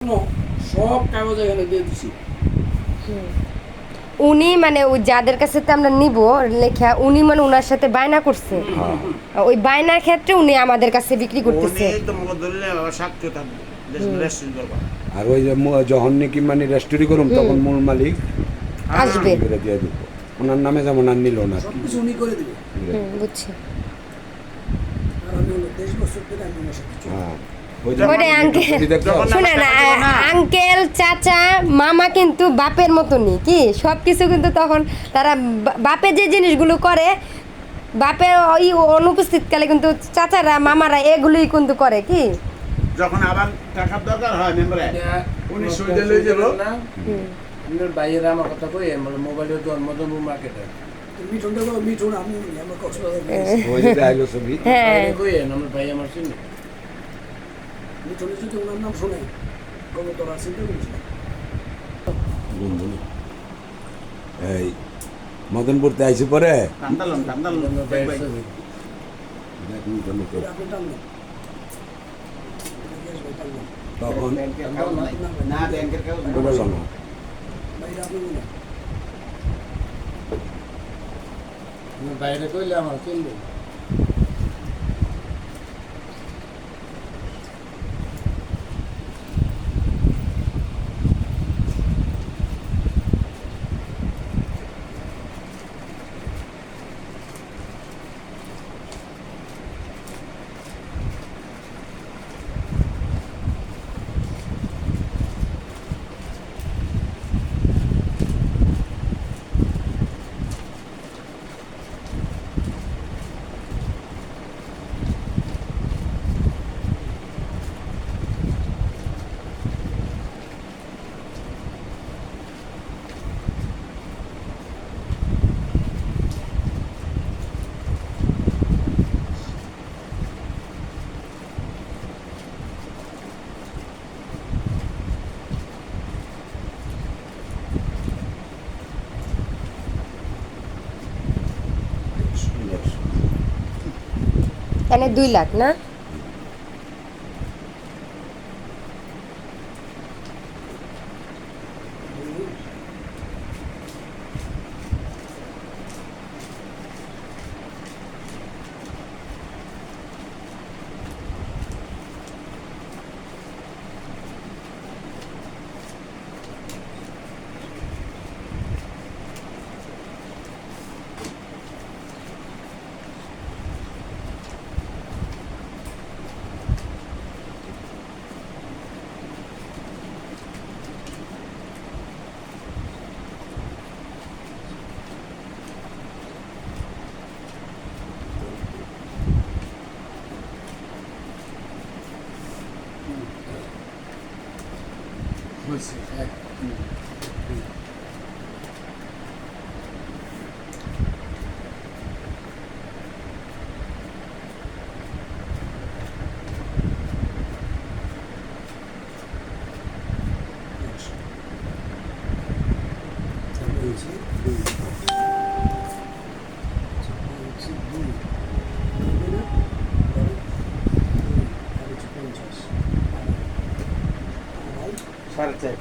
সব কাগজ এখানে দিয়ে দিছি। উনি মানে ওই যাদের কাছে তো আমরা নিব লেখা উনি মানে ওনার সাথে বায়না করছে, ওই বায়নার ক্ষেত্রে উনি আমাদের কাছে বিক্রি করতেছে। আর ওই যে যখন নাকি মানে রেস্টোরি করুম তখন মূল মালিক আসবে করে দিয়ে দিব, ওনার নামে যেমন আর নিল না। সবকিছু উনি করে দিবে। বুঝছি। আর আমি হলো 23 বছর ধরে আমি ওনার সাথে চলি। হ্যাঁ ওরে আঙ্কেল শুনেন, আঙ্কেল চাচা মামা কিন্তু বাপের মতনই কি সব কিছু, কিন্তু তখন তারা বাপে যে জিনিসগুলো করে বাপের ওই অনুপস্থিতকালে কিন্তু চাচারা মামারা এগুলোই কিন্তু করে কি। যখন আবার টাকার দরকার হয় মেম্বারে উনি সুইডে লই যাব না আপনার বাইরে আমার কথা কই মোবাইলের জন্মদিন মার্কেটে মিঠুন দেবো মিঠুন আমি আমার কক্সবাজার ওই যে আইলো ছবি হ্যাঁ কই আমার ভাই আমার চিনি মিঠুনের যদি ওনার নাম শুনে কোনো তোরা চিন্তা করিস না। এই মদনপুরতে আইসে পরে কান্দালম আপনি টানলেন তখন না ব্যাংকের কাগজ ওটা জানো বাইরে আপনি বলেন বাইরে কইলে আমার চিনবে। তাহলে 2 লাখ না। সাড়ে চার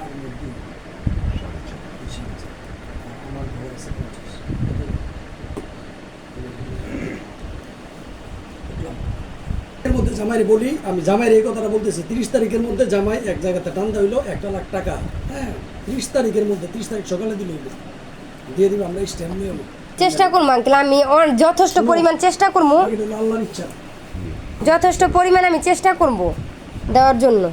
এর মধ্যে জামাইরে বলি আমি জামাইরে এই কথাটা বলতেছি 30 তারিখের মধ্যে জামাই এক জায়গাতে টান্দা হইলো 1 লাখ টাকা। হ্যাঁ 30 তারিখের মধ্যে 30 তারিখ সকালে দিলে হইলো দিয়ে দিব আমরা স্ট্যাম্প নিয়ে চেষ্টা করবো আঙ্কেল, আমি যথেষ্ট পরিমাণ চেষ্টা করবো, আল্লাহর ইচ্ছা যথেষ্ট পরিমাণ আমি চেষ্টা করবো দেওয়ার জন্য।